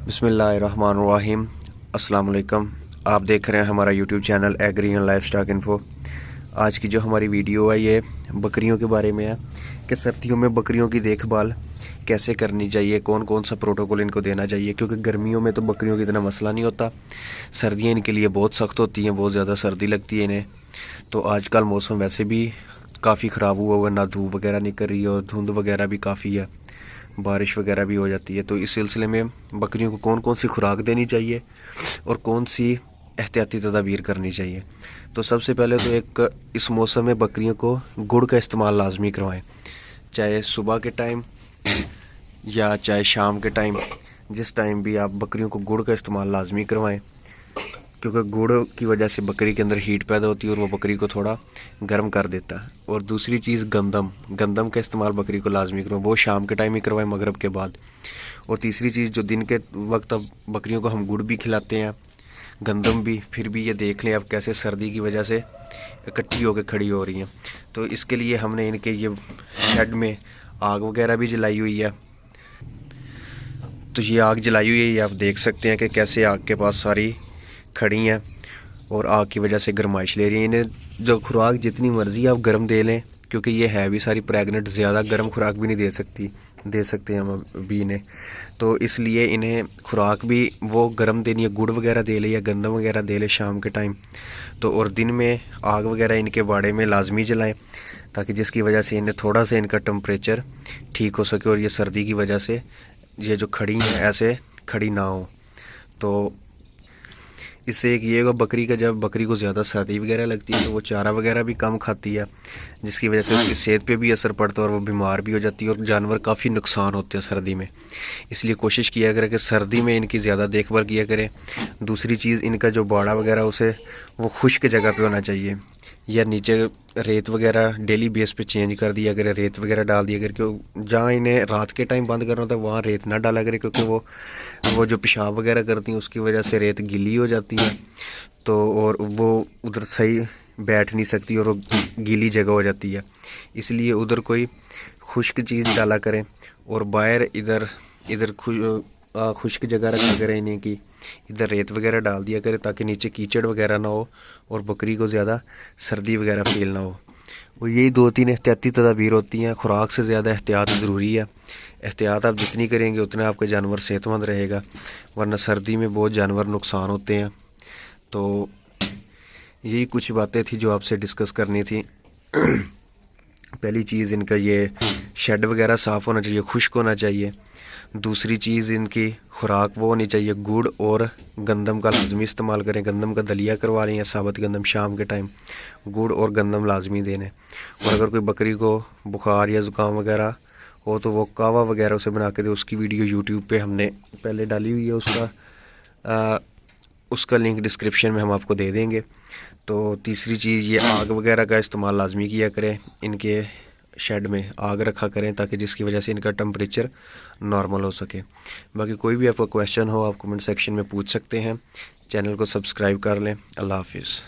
बिस्मिल्लाहिर्रहमानिर्रहीम। अस्सलाम वालेकुम। आप देख रहे हैं हमारा YouTube channel agri and life stock info. आज की जो हमारी वीडियो है ये बकरियों के बारे में है कि सर्दियों में बकरियों की देखभाल कैसे करनी चाहिए, कौन कौन सा प्रोटोकॉल इनको देना चाहिए। क्योंकि गर्मियों में तो बकरियों की इतना मसला नहीं होता, सर्दियाँ इनके लिए बहुत सख्त होती हैं, बहुत ज़्यादा सर्दी लगती है इन्हें। तो आजकल मौसम वैसे भी काफ़ी ख़राब हुआ ना, धूप वगैरह निकल रही है और धुंध वगैरह भी काफ़ी है, बारिश वगैरह भी हो जाती है। तो इस सिलसिले में बकरियों को कौन कौन सी खुराक देनी चाहिए और कौन सी एहतियाती तदाबीर करनी चाहिए। तो सबसे पहले तो एक इस मौसम में बकरियों को गुड़ का इस्तेमाल लाजमी करवाएं, चाहे सुबह के टाइम या चाहे शाम के टाइम, जिस टाइम भी आप बकरियों को गुड़ का इस्तेमाल लाजमी करवाएं। क्योंकि गुड़ की वजह से बकरी के अंदर हीट पैदा होती है और वो बकरी को थोड़ा गर्म कर देता है। और दूसरी चीज़ गंदम का इस्तेमाल बकरी को लाजमी करवाएं, वो शाम के टाइम ही करवाएं, मगरब के बाद। और तीसरी चीज़ जो दिन के वक्त अब बकरियों को हम गुड़ भी खिलाते हैं, गंदम भी, फिर भी ये देख लें अब कैसे सर्दी की वजह से इकट्ठी होकर खड़ी हो रही हैं। तो इसके लिए हमने इनके ये शेड में आग वगैरह भी जलाई हुई है। तो ये आग जलाई हुई है, ये आप देख सकते हैं कि कैसे आग के पास सारी खड़ी हैं और आग की वजह से गर्माइश ले रही हैं। इन्हें जो खुराक जितनी मर्ज़ी आप गर्म दे लें, क्योंकि ये है भी सारी प्रेग्नेंट, ज़्यादा गर्म खुराक भी नहीं दे सकते हम अभी इन्हें। तो इसलिए इन्हें खुराक भी वो गर्म देनी है, गुड़ वगैरह दे ले या गंदम वगैरह दे ले शाम के टाइम। तो और दिन में आग वगैरह इनके बाड़े में लाजमी जलाएं, ताकि जिसकी वजह से इन्हें थोड़ा सा इनका टेम्परेचर ठीक हो सके और ये सर्दी की वजह से ये जो खड़ी हैं ऐसे खड़ी ना हो। तो इससे एक ये होगा, बकरी का जब बकरी को ज़्यादा सर्दी वगैरह लगती है तो वो चारा वगैरह भी कम खाती है, जिसकी वजह से उसकी सेहत पे भी असर पड़ता है और वो बीमार भी हो जाती है और जानवर काफ़ी नुकसान होते हैं सर्दी में। इसलिए कोशिश किया करें कि सर्दी में इनकी ज़्यादा देखभाल किया करें। दूसरी चीज़, इनका जो बाड़ा वगैरह उसे वो खुश्क जगह पे होना चाहिए, या नीचे रेत वगैरह डेली बेस पे चेंज कर दिया करें, रेत वगैरह डाल दिया करें। क्यों जहाँ इन्हें रात के टाइम बंद करना होता है वहाँ रेत ना डाला करें, क्योंकि वो जो पेशाब वगैरह करती हैं उसकी वजह से रेत गीली हो जाती है। तो और वो उधर सही बैठ नहीं सकती और वो गीली जगह हो जाती है, इसलिए उधर कोई खुश्क चीज़ डाला करें। और बाहर इधर खुश्क जगह रखा करें इन्हें की, इधर रेत वगैरह डाल दिया करें ताकि नीचे कीचड़ वगैरह ना हो और बकरी को ज़्यादा सर्दी वगैरह फील ना हो। और यही 2-3 एहतियाती तदाबीर होती हैं। खुराक से ज़्यादा एहतियात ज़रूरी है। एहतियात आप जितनी करेंगे उतना आपका जानवर सेहतमंद रहेगा, वरना सर्दी में बहुत जानवर नुकसान होते हैं। तो यही कुछ बातें थी जो आपसे डिस्कस करनी थी। पहली चीज़, इनका ये शेड वगैरह साफ़ होना चाहिए, खुश्क होना चाहिए। दूसरी चीज़, इनकी खुराक वो होनी चाहिए, गुड़ और गंदम का लाजमी इस्तेमाल करें। गंदम का दलिया करवा लें या साबुत गंदम, शाम के टाइम गुड़ और गंदम लाजमी देने। और अगर कोई बकरी को बुखार या ज़ुकाम वगैरह हो तो वो कावा वगैरह उसे बना के दे। उसकी वीडियो यूट्यूब पे हमने पहले डाली हुई है, उसका लिंक डिस्क्रिप्शन में हम आपको दे देंगे। तो तीसरी चीज़, ये आग वगैरह का इस्तेमाल लाजमी किया करें, इनके शेड में आग रखा करें ताकि जिसकी वजह से इनका टेम्परेचर नॉर्मल हो सके। बाकी कोई भी आपका क्वेश्चन हो आप कमेंट सेक्शन में पूछ सकते हैं। चैनल को सब्सक्राइब कर लें। अल्लाह हाफिज़।